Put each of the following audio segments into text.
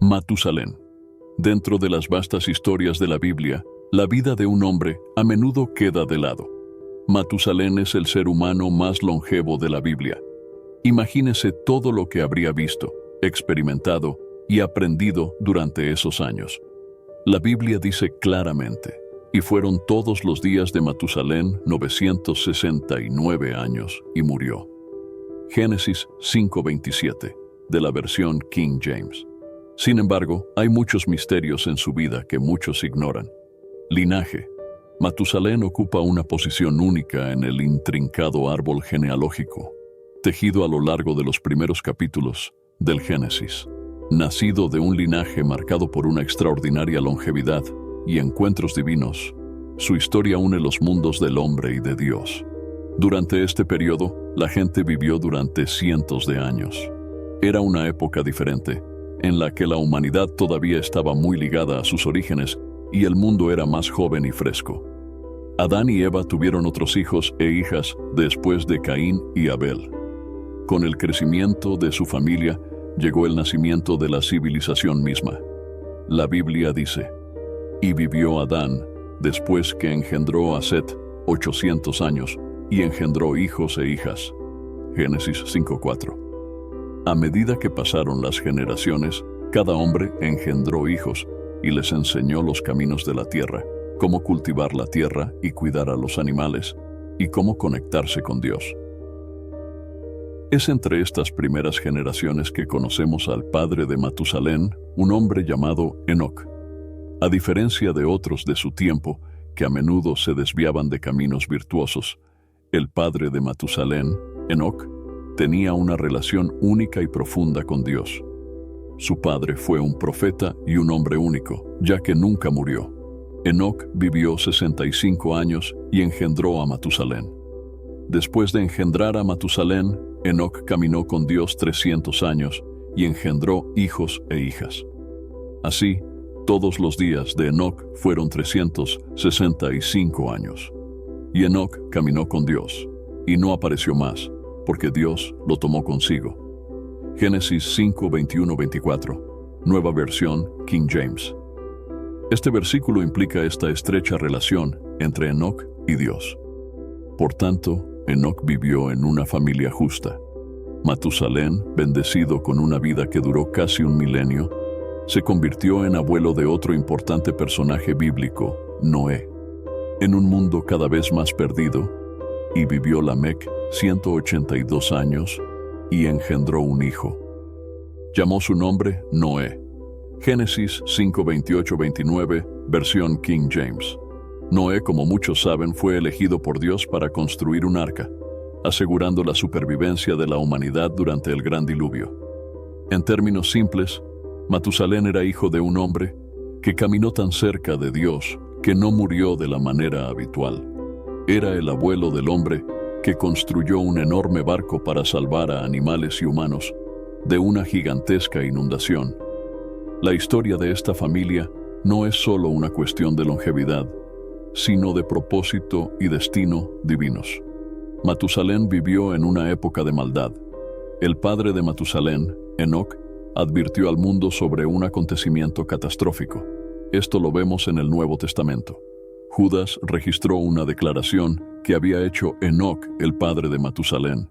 Matusalén. Dentro de las vastas historias de la Biblia, la vida de un hombre a menudo queda de lado. Matusalén es el ser humano más longevo de la Biblia. Imagínese todo lo que habría visto, experimentado y aprendido durante esos años. La Biblia dice claramente, y fueron todos los días de Matusalén 969 años y murió. Génesis 5:27, de la versión King James. Sin embargo, hay muchos misterios en su vida que muchos ignoran. Linaje. Matusalén ocupa una posición única en el intrincado árbol genealógico, tejido a lo largo de los primeros capítulos del Génesis. Nacido de un linaje marcado por una extraordinaria longevidad y encuentros divinos, su historia une los mundos del hombre y de Dios. Durante este periodo, la gente vivió durante cientos de años. Era una época diferente, en la que la humanidad todavía estaba muy ligada a sus orígenes y el mundo era más joven y fresco. Adán y Eva tuvieron otros hijos e hijas después de Caín y Abel. Con el crecimiento de su familia, llegó el nacimiento de la civilización misma. La Biblia dice, y vivió Adán, después que engendró a Set, 800 años, y engendró hijos e hijas. Génesis 5:4. A medida que pasaron las generaciones, cada hombre engendró hijos y les enseñó los caminos de la tierra, cómo cultivar la tierra y cuidar a los animales, y cómo conectarse con Dios. Es entre estas primeras generaciones que conocemos al padre de Matusalén, un hombre llamado Enoc. A diferencia de otros de su tiempo, que a menudo se desviaban de caminos virtuosos, el padre de Matusalén, Enoc, tenía una relación única y profunda con Dios. Su padre fue un profeta y un hombre único, ya que nunca murió. Enoc vivió 65 años y engendró a Matusalén. Después de engendrar a Matusalén, Enoc caminó con Dios 300 años y engendró hijos e hijas. Así, todos los días de Enoc fueron 365 años. Y Enoc caminó con Dios, y no apareció más, porque Dios lo tomó consigo. Génesis 5:21-24, nueva versión King James. Este versículo implica esta estrecha relación entre Enoc y Dios. Por tanto, Enoc vivió en una familia justa. Matusalén, bendecido con una vida que duró casi un milenio, se convirtió en abuelo de otro importante personaje bíblico, Noé. En un mundo cada vez más perdido, y vivió Lamec 182 años y engendró un hijo. Llamó su nombre Noé. Génesis 5:28-29, versión King James. Noé, como muchos saben, fue elegido por Dios para construir un arca, asegurando la supervivencia de la humanidad durante el gran diluvio. En términos simples, Matusalén era hijo de un hombre que caminó tan cerca de Dios que no murió de la manera habitual. Era el abuelo del hombre que construyó un enorme barco para salvar a animales y humanos de una gigantesca inundación. La historia de esta familia no es solo una cuestión de longevidad, sino de propósito y destino divinos. Matusalén vivió en una época de maldad. El padre de Matusalén, Enoc, advirtió al mundo sobre un acontecimiento catastrófico. Esto lo vemos en el Nuevo Testamento. Judas registró una declaración que había hecho Enoc, el padre de Matusalén.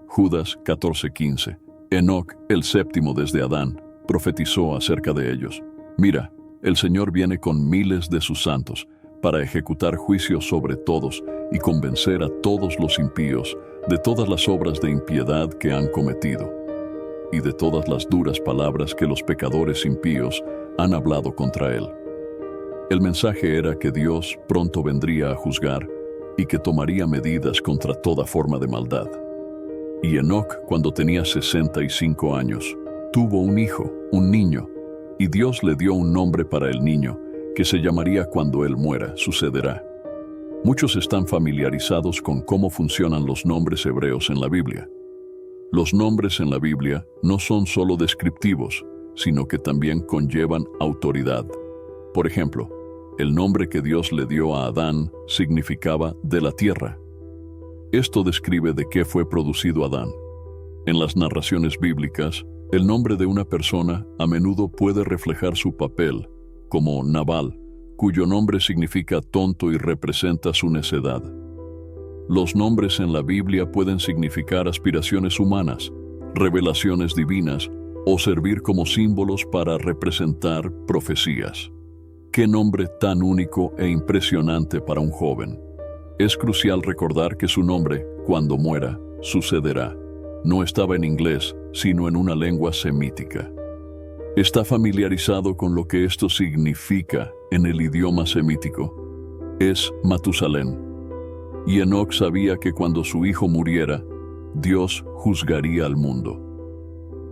Judas 14:15. Enoc, el séptimo desde Adán, profetizó acerca de ellos. Mira, el Señor viene con miles de sus santos para ejecutar juicio sobre todos y convencer a todos los impíos de todas las obras de impiedad que han cometido y de todas las duras palabras que los pecadores impíos han hablado contra él. El mensaje era que Dios pronto vendría a juzgar y que tomaría medidas contra toda forma de maldad. Y Enoc, cuando tenía 65 años, tuvo un hijo, un niño, y Dios le dio un nombre para el niño, que se llamaría cuando él muera, sucederá. Muchos están familiarizados con cómo funcionan los nombres hebreos en la Biblia. Los nombres en la Biblia no son solo descriptivos, sino que también conllevan autoridad. Por ejemplo, el nombre que Dios le dio a Adán significaba de la tierra. Esto describe de qué fue producido Adán. En las narraciones bíblicas, El nombre de una persona a menudo puede reflejar su papel, como Nabal, cuyo nombre significa tonto y representa su necedad. Los nombres en la Biblia pueden significar aspiraciones humanas, revelaciones divinas o servir como símbolos para representar profecías. ¡Qué nombre tan único e impresionante para un joven! Es crucial recordar que su nombre, cuando muera, sucederá. No estaba en inglés, sino en una lengua semítica. ¿Está familiarizado con lo que esto significa en el idioma semítico? Es Matusalén. Y Enoc sabía que cuando su hijo muriera, Dios juzgaría al mundo.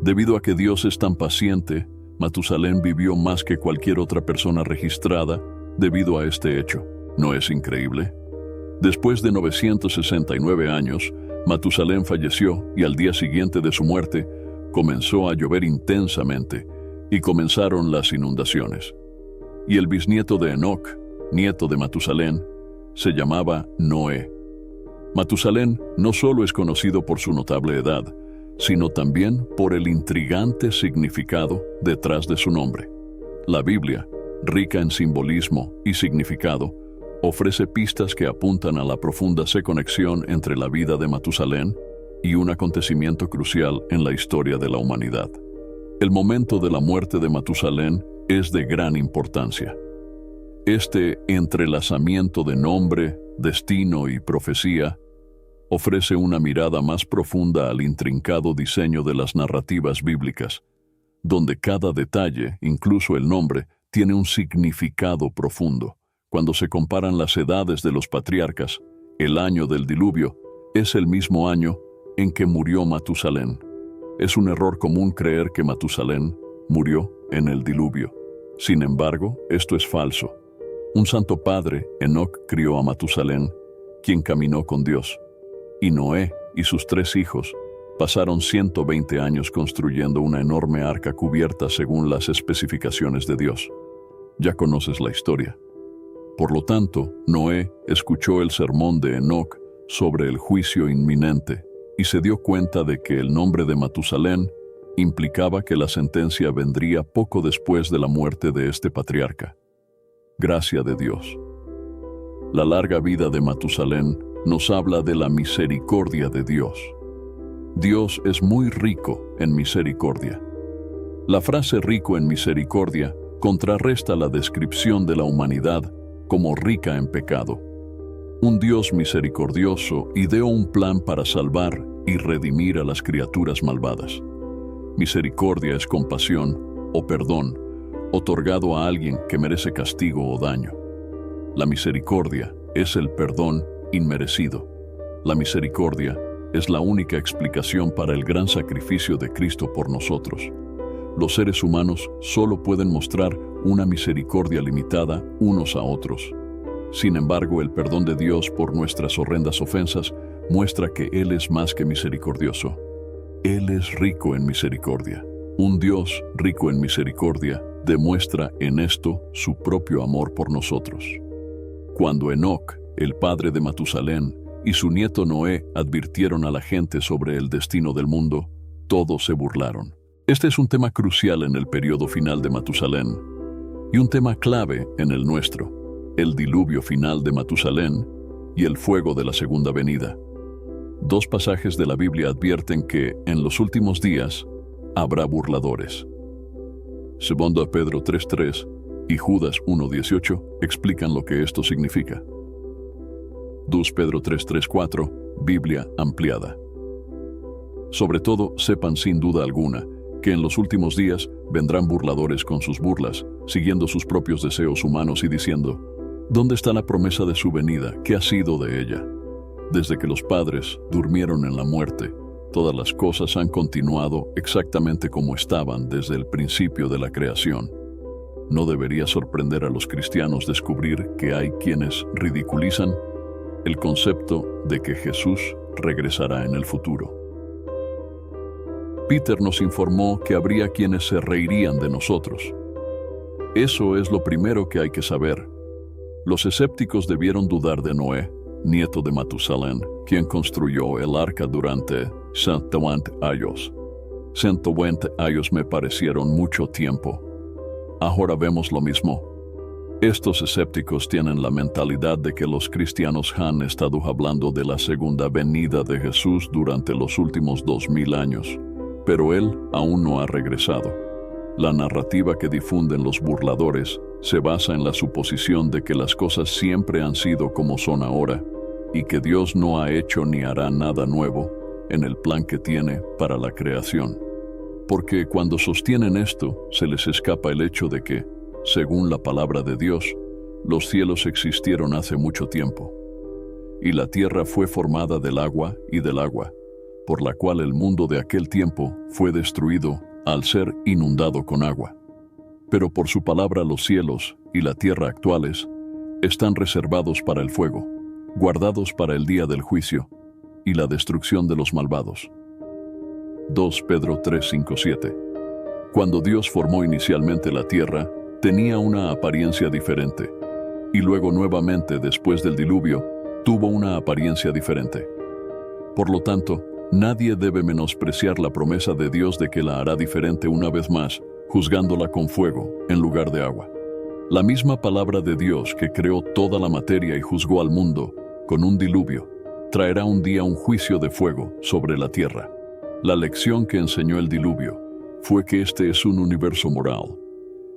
Debido a que Dios es tan paciente, Matusalén vivió más que cualquier otra persona registrada debido a este hecho. ¿No es increíble? Después de 969 años, Matusalén falleció y al día siguiente de su muerte comenzó a llover intensamente y comenzaron las inundaciones. Y el bisnieto de Enoc, nieto de Matusalén, se llamaba Noé. Matusalén no solo es conocido por su notable edad, sino también por el intrigante significado detrás de su nombre. La Biblia, rica en simbolismo y significado, ofrece pistas que apuntan a la profunda conexión entre la vida de Matusalén y un acontecimiento crucial en la historia de la humanidad. El momento de la muerte de Matusalén es de gran importancia. Este entrelazamiento de nombre, destino y profecía ofrece una mirada más profunda al intrincado diseño de las narrativas bíblicas, donde cada detalle, incluso el nombre, tiene un significado profundo. Cuando se comparan las edades de los patriarcas, el año del diluvio es el mismo año en que murió Matusalén. Es un error común creer que Matusalén murió en el diluvio. Sin embargo, esto es falso. Un santo padre, Enoc, crió a Matusalén, quien caminó con Dios. Y Noé y sus 3 hijos pasaron 120 años construyendo una enorme arca cubierta según las especificaciones de Dios. Ya conoces la historia. Por lo tanto, Noé escuchó el sermón de Enoc sobre el juicio inminente y se dio cuenta de que el nombre de Matusalén implicaba que la sentencia vendría poco después de la muerte de este patriarca. Gracia de Dios. La larga vida de Matusalén nos habla de la misericordia de Dios. Dios es muy rico en misericordia. La frase rico en misericordia contrarresta la descripción de la humanidad como rica en pecado. Un Dios misericordioso ideó un plan para salvar y redimir a las criaturas malvadas. Misericordia es compasión o perdón otorgado a alguien que merece castigo o daño. La misericordia es el perdón inmerecido. La misericordia es la única explicación para el gran sacrificio de Cristo por nosotros. Los seres humanos solo pueden mostrar una misericordia limitada unos a otros. Sin embargo, el perdón de Dios por nuestras horrendas ofensas muestra que Él es más que misericordioso. Él es rico en misericordia. Un Dios rico en misericordia demuestra en esto su propio amor por nosotros. Cuando Enoc, el padre de Matusalén, y su nieto Noé advirtieron a la gente sobre el destino del mundo, todos se burlaron. Este es un tema crucial en el periodo final de Matusalén y un tema clave en el nuestro, el diluvio final de Matusalén y el fuego de la segunda venida. 2 pasajes de la Biblia advierten que en los últimos días habrá burladores. 2 Pedro 3:3 y Judas 1:18 explican lo que esto significa. 2 Pedro 3:4, Biblia ampliada. Sobre todo, sepan sin duda alguna que en los últimos días vendrán burladores con sus burlas, siguiendo sus propios deseos humanos y diciendo: ¿dónde está la promesa de su venida? ¿Qué ha sido de ella? Desde que los padres durmieron en la muerte, todas las cosas han continuado exactamente como estaban desde el principio de la creación. No debería sorprender a los cristianos descubrir que hay quienes ridiculizan el concepto de que Jesús regresará en el futuro. Peter nos informó que habría quienes se reirían de nosotros. Eso es lo primero que hay que saber. Los escépticos debieron dudar de Noé, nieto de Matusalén, quien construyó el arca durante 120 años. 120 años me parecieron mucho tiempo. Ahora vemos lo mismo. Estos escépticos tienen la mentalidad de que los cristianos han estado hablando de la segunda venida de Jesús durante los últimos 2000 años, pero Él aún no ha regresado. La narrativa que difunden los burladores se basa en la suposición de que las cosas siempre han sido como son ahora y que Dios no ha hecho ni hará nada nuevo en el plan que tiene para la creación. Porque cuando sostienen esto, se les escapa el hecho de que, según la palabra de Dios, los cielos existieron hace mucho tiempo, y la tierra fue formada del agua y del agua, por la cual el mundo de aquel tiempo fue destruido al ser inundado con agua. Pero por su palabra los cielos y la tierra actuales están reservados para el fuego, guardados para el día del juicio y la destrucción de los malvados. 2 Pedro 3:5-7. Cuando Dios formó inicialmente la tierra, tenía una apariencia diferente, y luego nuevamente después del diluvio, tuvo una apariencia diferente. Por lo tanto, nadie debe menospreciar la promesa de Dios de que la hará diferente una vez más, juzgándola con fuego en lugar de agua. La misma palabra de Dios que creó toda la materia y juzgó al mundo con un diluvio, traerá un día un juicio de fuego sobre la tierra. La lección que enseñó el diluvio fue que este es un universo moral,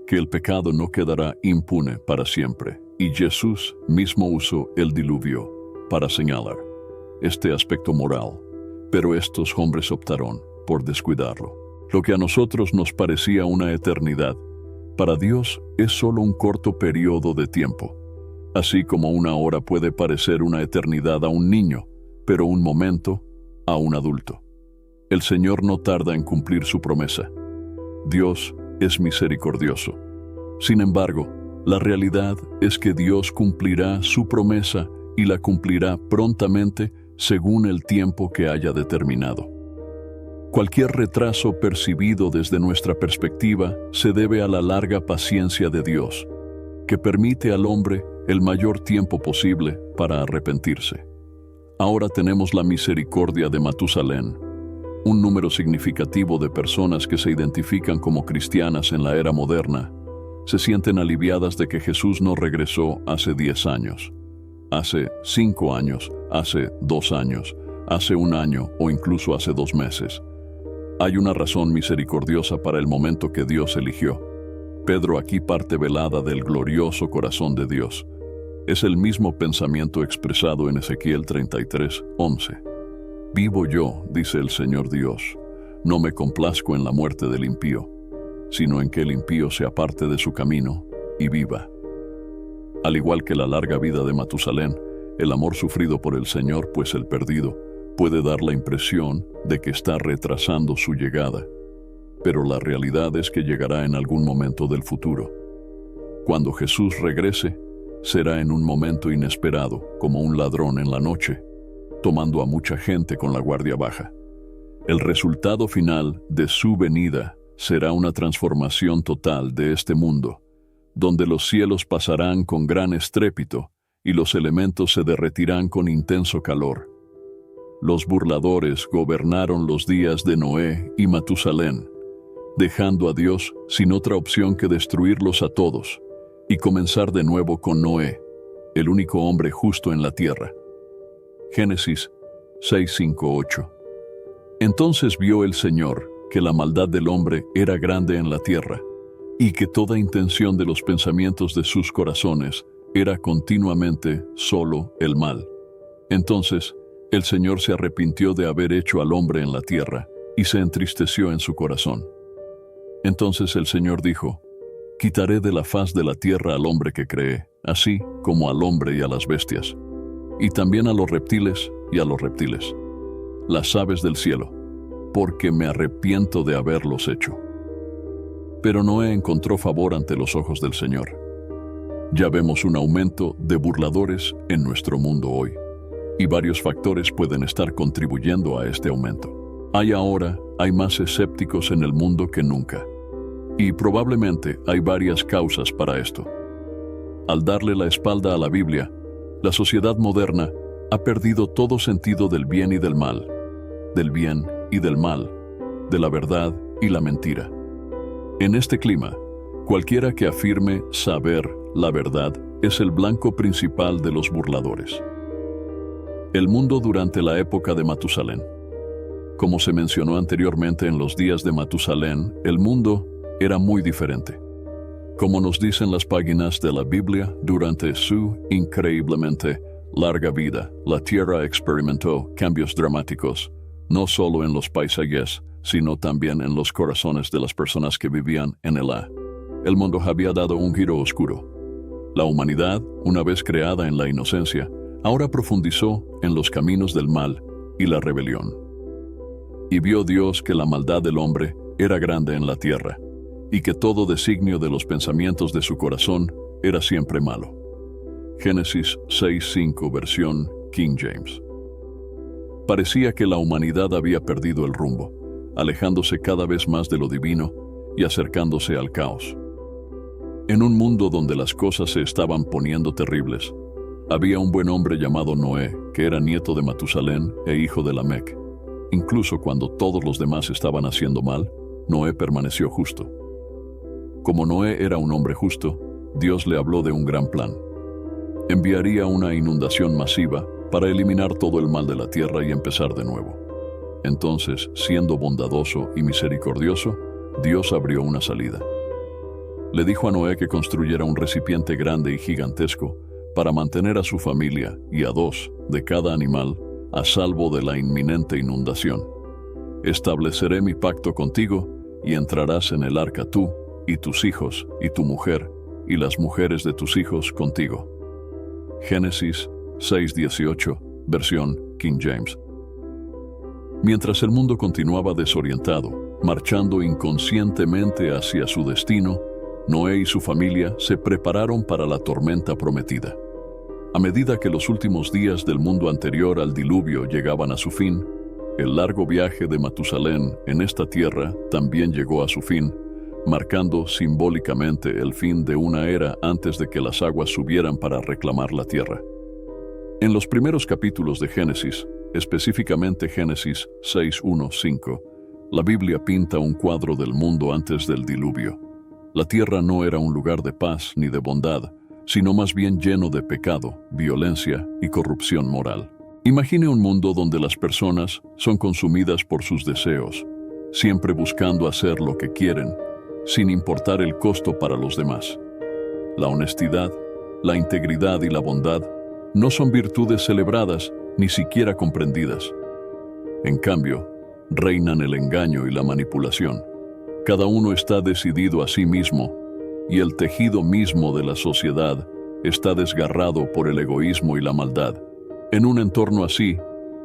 que el pecado no quedará impune para siempre, y Jesús mismo usó el diluvio para señalar este aspecto moral, pero estos hombres optaron por descuidarlo. Lo que a nosotros nos parecía una eternidad, para Dios es solo un corto periodo de tiempo, así como una hora puede parecer una eternidad a un niño, pero un momento a un adulto. El Señor no tarda en cumplir su promesa. Dios es misericordioso. Sin embargo, la realidad es que Dios cumplirá su promesa y la cumplirá prontamente según el tiempo que haya determinado. Cualquier retraso percibido desde nuestra perspectiva se debe a la larga paciencia de Dios, que permite al hombre el mayor tiempo posible para arrepentirse. Ahora tenemos la misericordia de Matusalén, un número significativo de personas que se identifican como cristianas en la era moderna se sienten aliviadas de que Jesús no regresó hace 10 años, hace 5 años, hace 2 años, hace 1 año o incluso hace 2 meses. Hay una razón misericordiosa para el momento que Dios eligió. Pedro aquí parte velada del glorioso corazón de Dios. Es el mismo pensamiento expresado en Ezequiel 33:11. Vivo yo, dice el Señor Dios, no me complazco en la muerte del impío, sino en que el impío se aparte de su camino y viva. Al igual que la larga vida de Matusalén, el amor sufrido por el Señor, pues el perdido, puede dar la impresión de que está retrasando su llegada, pero la realidad es que llegará en algún momento del futuro. Cuando Jesús regrese, será en un momento inesperado, como un ladrón en la noche, tomando a mucha gente con la guardia baja. El resultado final de su venida será una transformación total de este mundo, donde los cielos pasarán con gran estrépito y los elementos se derretirán con intenso calor. Los burladores gobernaron los días de Noé y Matusalén, dejando a Dios sin otra opción que destruirlos a todos y comenzar de nuevo con Noé, el único hombre justo en la tierra. Génesis 6:5-8. Entonces vio el Señor que la maldad del hombre era grande en la tierra, y que toda intención de los pensamientos de sus corazones era continuamente solo el mal. Entonces el Señor se arrepintió de haber hecho al hombre en la tierra, y se entristeció en su corazón. Entonces el Señor dijo: Quitaré de la faz de la tierra al hombre que cree, así como al hombre y a las bestias, y también a los reptiles y a los reptiles, las aves del cielo, porque me arrepiento de haberlos hecho. Pero Noé encontró favor ante los ojos del Señor. Ya vemos un aumento de burladores en nuestro mundo hoy, y varios factores pueden estar contribuyendo a este aumento. Hay más escépticos en el mundo que nunca, y probablemente hay varias causas para esto. Al darle la espalda a la Biblia, la sociedad moderna ha perdido todo sentido del bien y del mal, del bien y del mal, de la verdad y la mentira. En este clima, cualquiera que afirme saber la verdad es el blanco principal de los burladores. El mundo durante la época de Matusalén. Como se mencionó anteriormente, en los días de Matusalén, el mundo era muy diferente. Como nos dicen las páginas de la Biblia, durante su increíblemente larga vida, la Tierra experimentó cambios dramáticos, no solo en los paisajes, sino también en los corazones de las personas que vivían en ella. El mundo había dado un giro oscuro. La humanidad, una vez creada en la inocencia, ahora profundizó en los caminos del mal y la rebelión. Y vio Dios que la maldad del hombre era grande en la tierra, y que todo designio de los pensamientos de su corazón era siempre malo. Génesis 6:5, versión King James. Parecía que la humanidad había perdido el rumbo, alejándose cada vez más de lo divino y acercándose al caos. En un mundo donde las cosas se estaban poniendo terribles, había un buen hombre llamado Noé, que era nieto de Matusalén e hijo de Lamec. Incluso cuando todos los demás estaban haciendo mal, Noé permaneció justo. Como Noé era un hombre justo, Dios le habló de un gran plan. Enviaría una inundación masiva para eliminar todo el mal de la tierra y empezar de nuevo. Entonces, siendo bondadoso y misericordioso, Dios abrió una salida. Le dijo a Noé que construyera un recipiente grande y gigantesco para mantener a su familia y a 2 de cada animal a salvo de la inminente inundación. Estableceré mi pacto contigo y entrarás en el arca tú y tus hijos y tu mujer y las mujeres de tus hijos contigo. Génesis 6:18, versión King James. Mientras el mundo continuaba desorientado, marchando inconscientemente hacia su destino, Noé y su familia se prepararon para la tormenta prometida. A medida que los últimos días del mundo anterior al diluvio llegaban a su fin, el largo viaje de Matusalén en esta tierra también llegó a su fin, marcando simbólicamente el fin de una era antes de que las aguas subieran para reclamar la tierra. En los primeros capítulos de Génesis, específicamente Génesis 6:1-5, la Biblia pinta un cuadro del mundo antes del diluvio. La tierra no era un lugar de paz ni de bondad, sino más bien lleno de pecado, violencia y corrupción moral. Imagine un mundo donde las personas son consumidas por sus deseos, siempre buscando hacer lo que quieren, sin importar el costo para los demás. La honestidad, la integridad y la bondad no son virtudes celebradas ni siquiera comprendidas. En cambio, reinan el engaño y la manipulación. Cada uno está decidido a sí mismo, y el tejido mismo de la sociedad está desgarrado por el egoísmo y la maldad. En un entorno así,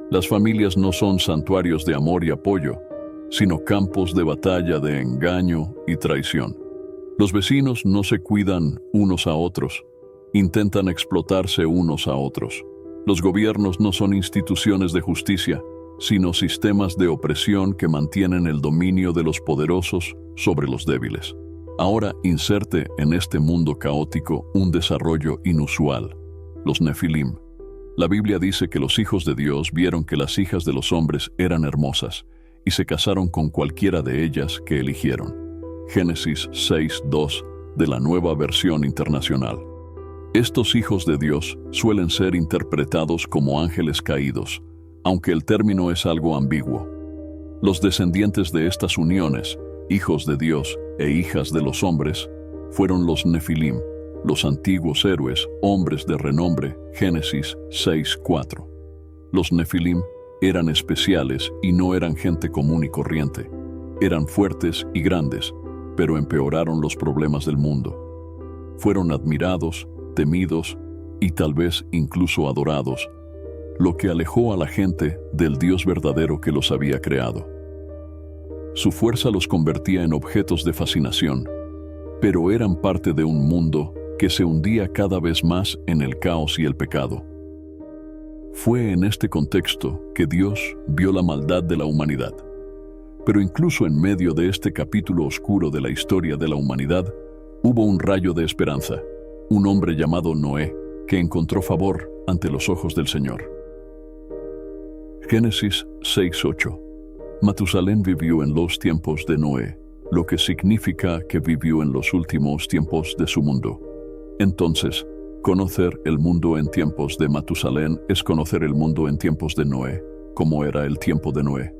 las familias no son santuarios de amor y apoyo, sino campos de batalla de engaño y traición. Los vecinos no se cuidan unos a otros, intentan explotarse unos a otros. Los gobiernos no son instituciones de justicia, sino sistemas de opresión que mantienen el dominio de los poderosos sobre los débiles. Ahora inserte en este mundo caótico un desarrollo inusual: los Nefilim. La Biblia dice que los hijos de Dios vieron que las hijas de los hombres eran hermosas y se casaron con cualquiera de ellas que eligieron. Génesis 6:2 de la Nueva Versión Internacional. Estos hijos de Dios suelen ser interpretados como ángeles caídos, aunque el término es algo ambiguo. Los descendientes de estas uniones, hijos de Dios e hijas de los hombres, fueron los Nefilim, los antiguos héroes, hombres de renombre. Génesis 6:4. Los Nefilim eran especiales y no eran gente común y corriente. Eran fuertes y grandes, pero empeoraron los problemas del mundo. Fueron admirados, temidos y tal vez incluso adorados, lo que alejó a la gente del Dios verdadero que los había creado. Su fuerza los convertía en objetos de fascinación, pero eran parte de un mundo que se hundía cada vez más en el caos y el pecado. Fue en este contexto que Dios vio la maldad de la humanidad. Pero incluso en medio de este capítulo oscuro de la historia de la humanidad, hubo un rayo de esperanza, un hombre llamado Noé, que encontró favor ante los ojos del Señor. Génesis 6:8. Matusalén vivió en los tiempos de Noé, lo que significa que vivió en los últimos tiempos de su mundo. Entonces, conocer el mundo en tiempos de Matusalén es conocer el mundo en tiempos de Noé, como era el tiempo de Noé.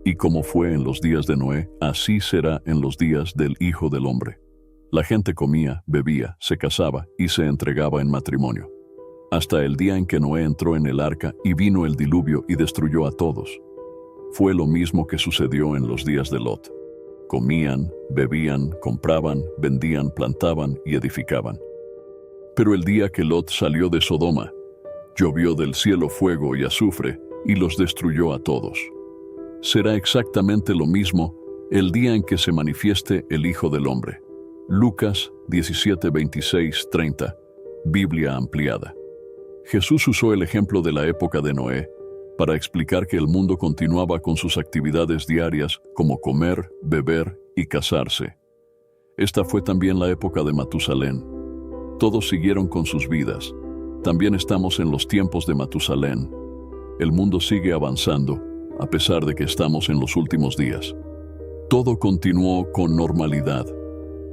Y como fue en los días de Noé, así será en los días del Hijo del Hombre. La gente comía, bebía, se casaba y se entregaba en matrimonio. Hasta el día en que Noé entró en el arca y vino el diluvio y destruyó a todos. Fue lo mismo que sucedió en los días de Lot. Comían, bebían, compraban, vendían, plantaban y edificaban. Pero el día que Lot salió de Sodoma, llovió del cielo fuego y azufre y los destruyó a todos. Será exactamente lo mismo el día en que se manifieste el Hijo del Hombre. Lucas 17, 26, 30, Biblia ampliada. Jesús usó el ejemplo de la época de Noé para explicar que el mundo continuaba con sus actividades diarias como comer, beber y casarse. Esta fue también la época de Matusalén. Todos siguieron con sus vidas. También estamos en los tiempos de Matusalén. El mundo sigue avanzando, a pesar de que estamos en los últimos días. Todo continuó con normalidad.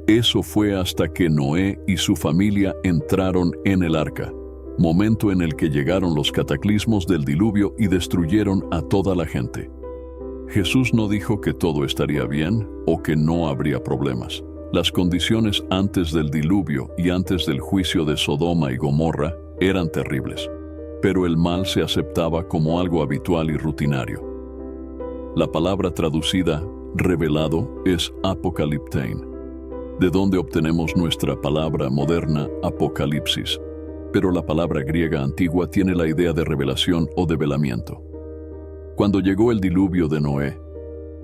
Eso fue hasta que Noé y su familia entraron en el arca, momento en el que llegaron los cataclismos del diluvio y destruyeron a toda la gente. Jesús no dijo que todo estaría bien o que no habría problemas. Las condiciones antes del diluvio y antes del juicio de Sodoma y Gomorra eran terribles, pero el mal se aceptaba como algo habitual y rutinario. La palabra traducida revelado es apocaliptein, de donde obtenemos nuestra palabra moderna apocalipsis, pero la palabra griega antigua tiene la idea de revelación o develamiento. Cuando llegó el diluvio de Noé,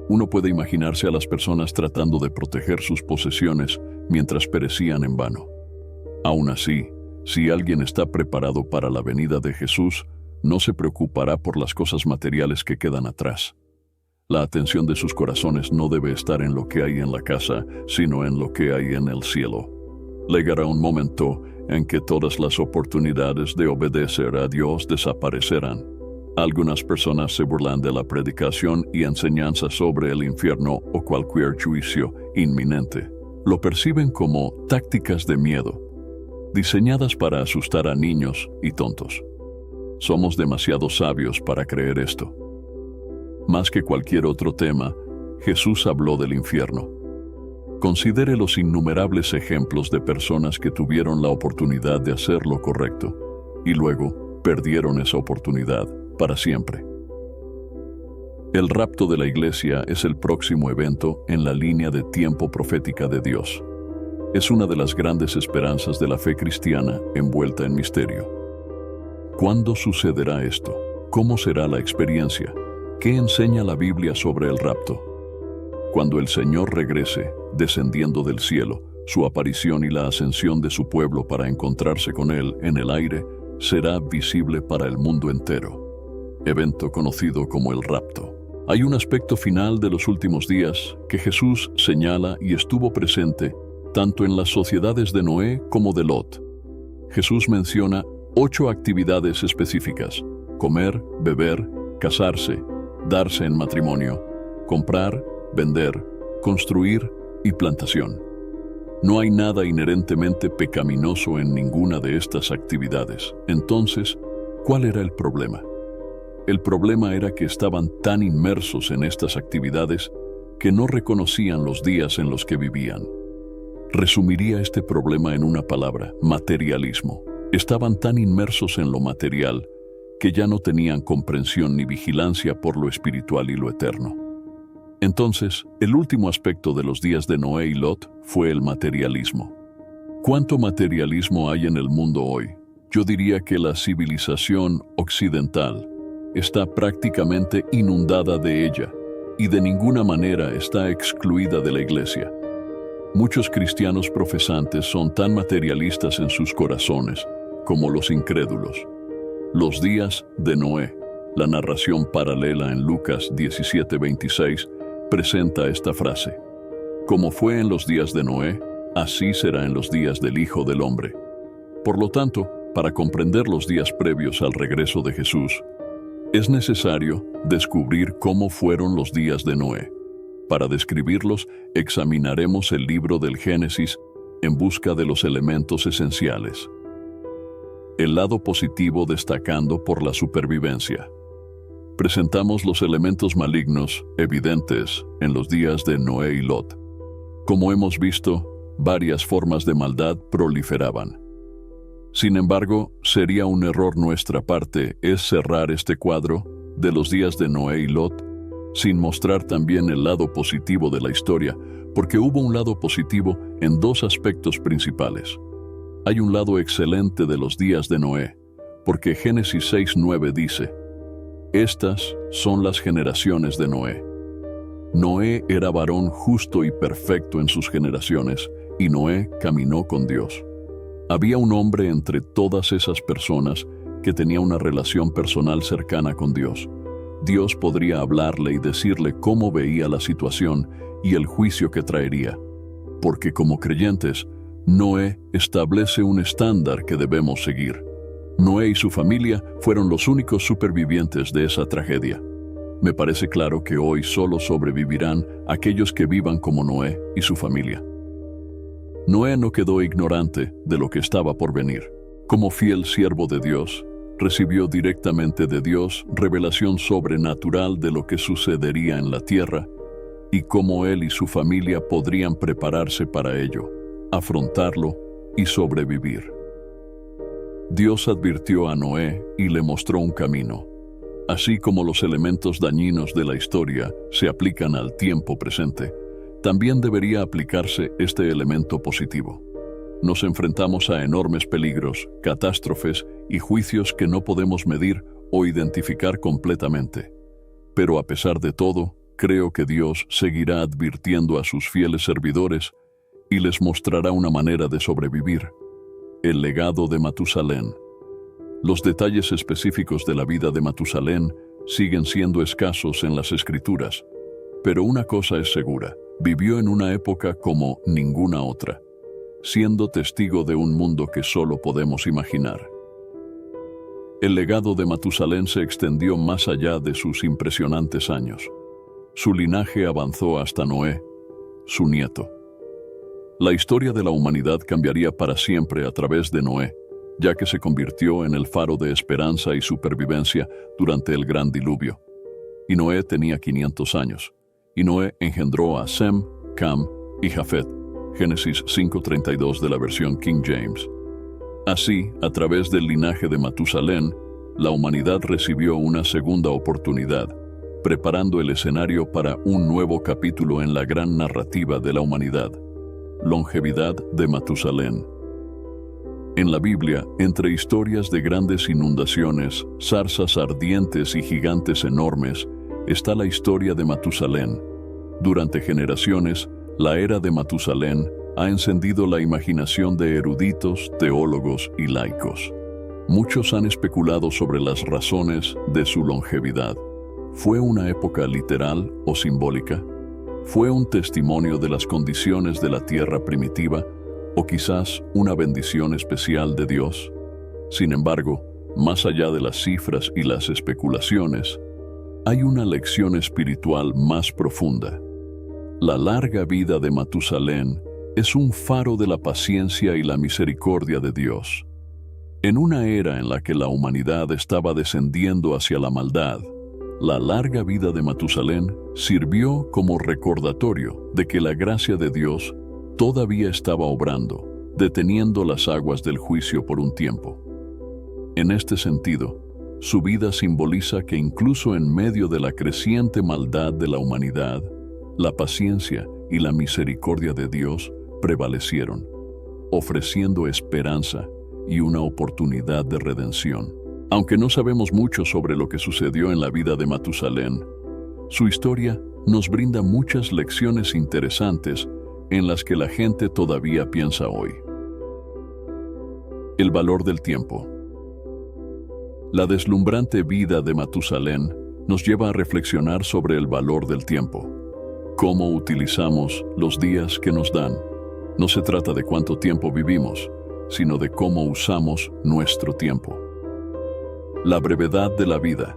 uno puede imaginarse a las personas tratando de proteger sus posesiones mientras perecían en vano. Aún así, si alguien está preparado para la venida de Jesús, no se preocupará por las cosas materiales que quedan atrás. La atención de sus corazones no debe estar en lo que hay en la casa, sino en lo que hay en el cielo. Llegará un momento en que todas las oportunidades de obedecer a Dios desaparecerán. Algunas personas se burlan de la predicación y enseñanza sobre el infierno o cualquier juicio inminente. Lo perciben como tácticas de miedo, diseñadas para asustar a niños y tontos. Somos demasiado sabios para creer esto. Más que cualquier otro tema, Jesús habló del infierno. Considere los innumerables ejemplos de personas que tuvieron la oportunidad de hacer lo correcto y luego perdieron esa oportunidad para siempre. El rapto de la iglesia es el próximo evento en la línea de tiempo profética de Dios. Es una de las grandes esperanzas de la fe cristiana envuelta en misterio. ¿Cuándo sucederá esto? ¿Cómo será la experiencia? ¿Qué enseña la Biblia sobre el rapto? Cuando el Señor regrese, descendiendo del cielo, su aparición y la ascensión de su pueblo para encontrarse con Él en el aire será visible para el mundo entero. Evento conocido como el rapto. Hay un aspecto final de los últimos días que Jesús señala y estuvo presente tanto en las sociedades de Noé como de Lot. Jesús menciona 8 actividades específicas: comer, beber, casarse, darse en matrimonio, comprar, vender, construir y plantación. No hay nada inherentemente pecaminoso en ninguna de estas actividades. Entonces, ¿cuál era el problema? El problema era que estaban tan inmersos en estas actividades que no reconocían los días en los que vivían. Resumiría este problema en una palabra: materialismo. Estaban tan inmersos en lo material que ya no tenían comprensión ni vigilancia por lo espiritual y lo eterno. Entonces, el último aspecto de los días de Noé y Lot fue el materialismo. ¿Cuánto materialismo hay en el mundo hoy? Yo diría que la civilización occidental está prácticamente inundada de ella y de ninguna manera está excluida de la iglesia. Muchos cristianos profesantes son tan materialistas en sus corazones como los incrédulos. Los días de Noé, la narración paralela en Lucas 17:26, presenta esta frase: como fue en los días de Noé, así será en los días del Hijo del Hombre. Por lo tanto, para comprender los días previos al regreso de Jesús, Es necesario descubrir cómo fueron los días de Noé. Para describirlos, examinaremos el libro del Génesis en busca de los elementos esenciales. El lado positivo destacando por la supervivencia. Presentamos los elementos malignos evidentes en los días de Noé y Lot. Como hemos visto, varias formas de maldad proliferaban. Sin embargo, sería un error nuestra parte es cerrar este cuadro de los días de Noé y Lot sin mostrar también el lado positivo de la historia, porque hubo un lado positivo en dos aspectos principales. Hay un lado excelente de los días de Noé, porque Génesis 6:9 dice: estas son las generaciones de Noé. Noé era varón justo y perfecto en sus generaciones, y Noé caminó con Dios. Había un hombre entre todas esas personas que tenía una relación personal cercana con Dios. Dios podría hablarle y decirle cómo veía la situación y el juicio que traería. Porque como creyentes, Noé establece un estándar que debemos seguir. Noé y su familia fueron los únicos supervivientes de esa tragedia. Me parece claro que hoy solo sobrevivirán aquellos que vivan como Noé y su familia. Noé no quedó ignorante de lo que estaba por venir. Como fiel siervo de Dios, recibió directamente de Dios revelación sobrenatural de lo que sucedería en la tierra y cómo él y su familia podrían prepararse para ello, afrontarlo y sobrevivir. Dios advirtió a Noé y le mostró un camino. Así como los elementos dañinos de la historia se aplican al tiempo presente, también debería aplicarse este elemento positivo. Nos enfrentamos a enormes peligros, catástrofes y juicios que no podemos medir o identificar completamente. Pero a pesar de todo, creo que Dios seguirá advirtiendo a sus fieles servidores y les mostrará una manera de sobrevivir. El legado de Matusalén. Los detalles específicos de la vida de Matusalén siguen siendo escasos en las Escrituras, pero una cosa es segura: vivió en una época como ninguna otra, siendo testigo de un mundo que solo podemos imaginar. El legado de Matusalén se extendió más allá de sus impresionantes años. Su linaje avanzó hasta Noé, su nieto. La historia de la humanidad cambiaría para siempre a través de Noé, ya que se convirtió en el faro de esperanza y supervivencia durante el gran diluvio. Y Noé tenía 500 años. Y Noé engendró a Sem, Cam y Jafet, Génesis 5:32 de la versión King James. Así, a través del linaje de Matusalén, la humanidad recibió una segunda oportunidad, preparando el escenario para un nuevo capítulo en la gran narrativa de la humanidad. Longevidad de Matusalén. En la Biblia, entre historias de grandes inundaciones, zarzas ardientes y gigantes enormes, está la historia de Matusalén. Durante generaciones, la era de Matusalén ha encendido la imaginación de eruditos, teólogos y laicos. Muchos han especulado sobre las razones de su longevidad. ¿Fue una época literal o simbólica? ¿Fue un testimonio de las condiciones de la tierra primitiva o quizás una bendición especial de Dios? Sin embargo, más allá de las cifras y las especulaciones, hay una lección espiritual más profunda. La larga vida de Matusalén es un faro de la paciencia y la misericordia de Dios. En una era en la que la humanidad estaba descendiendo hacia la maldad, la larga vida de Matusalén sirvió como recordatorio de que la gracia de Dios todavía estaba obrando, deteniendo las aguas del juicio por un tiempo. En este sentido, su vida simboliza que incluso en medio de la creciente maldad de la humanidad, la paciencia y la misericordia de Dios prevalecieron, ofreciendo esperanza y una oportunidad de redención. Aunque no sabemos mucho sobre lo que sucedió en la vida de Matusalén, su historia nos brinda muchas lecciones interesantes en las que la gente todavía piensa hoy. El valor del tiempo. La deslumbrante vida de Matusalén nos lleva a reflexionar sobre el valor del tiempo. Cómo utilizamos los días que nos dan. No se trata de cuánto tiempo vivimos, sino de cómo usamos nuestro tiempo. La brevedad de la vida.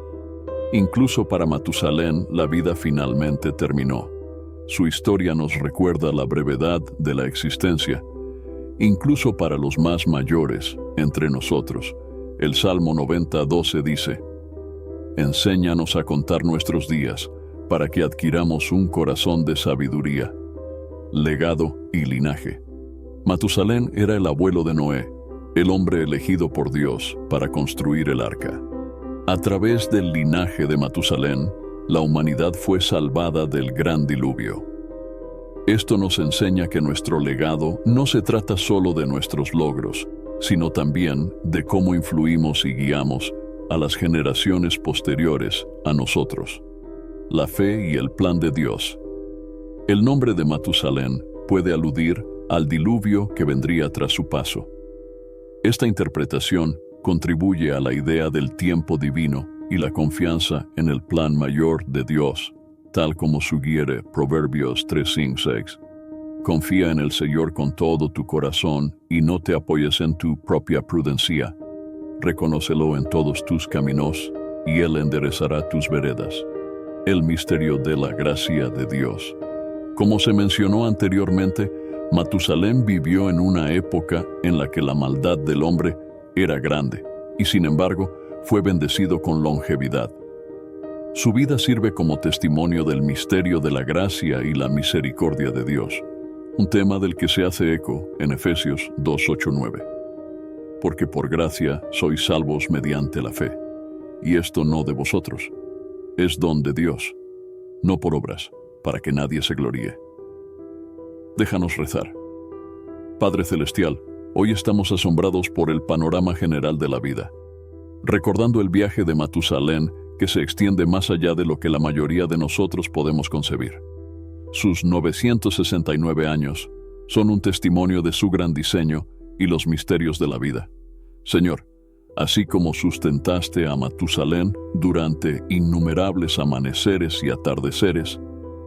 Incluso para Matusalén, la vida finalmente terminó. Su historia nos recuerda la brevedad de la existencia. Incluso para los más mayores entre nosotros, el Salmo 90:12 dice: Enséñanos a contar nuestros días, para que adquiramos un corazón de sabiduría, legado y linaje. Matusalén era el abuelo de Noé, el hombre elegido por Dios para construir el arca. A través del linaje de Matusalén, la humanidad fue salvada del gran diluvio. Esto nos enseña que nuestro legado no se trata solo de nuestros logros, sino también de cómo influimos y guiamos a las generaciones posteriores a nosotros. La fe y el plan de Dios. El nombre de Matusalén puede aludir al diluvio que vendría tras su paso. Esta interpretación contribuye a la idea del tiempo divino y la confianza en el plan mayor de Dios, tal como sugiere Proverbios 3:5-6. Confía en el Señor con todo tu corazón y no te apoyes en tu propia prudencia. Reconócelo en todos tus caminos y Él enderezará tus veredas. El misterio de la gracia de Dios. Como se mencionó anteriormente, Matusalén vivió en una época en la que la maldad del hombre era grande y, sin embargo, fue bendecido con longevidad. Su vida sirve como testimonio del misterio de la gracia y la misericordia de Dios, un tema del que se hace eco en Efesios 2:8-9. Porque por gracia sois salvos mediante la fe, y esto no de vosotros, es don de Dios, no por obras, para que nadie se gloríe. Déjanos rezar. Padre Celestial, hoy estamos asombrados por el panorama general de la vida, recordando el viaje de Matusalén que se extiende más allá de lo que la mayoría de nosotros podemos concebir. Sus 969 años son un testimonio de su gran diseño y los misterios de la vida. Señor, así como sustentaste a Matusalén durante innumerables amaneceres y atardeceres,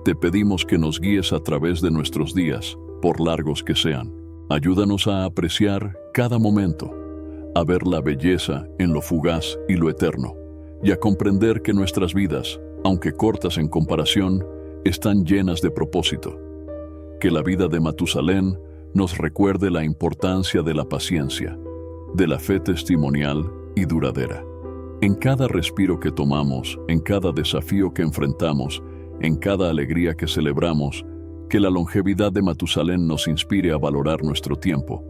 te pedimos que nos guíes a través de nuestros días, por largos que sean. Ayúdanos a apreciar cada momento, a ver la belleza en lo fugaz y lo eterno, y a comprender que nuestras vidas, aunque cortas en comparación, están llenas de propósito. Que la vida de Matusalén nos recuerde la importancia de la paciencia, de la fe testimonial y duradera. En cada respiro que tomamos, en cada desafío que enfrentamos, en cada alegría que celebramos, que la longevidad de Matusalén nos inspire a valorar nuestro tiempo,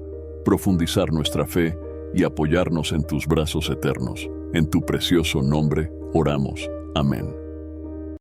profundizar nuestra fe y apoyarnos en tus brazos eternos. En tu precioso nombre oramos. Amén.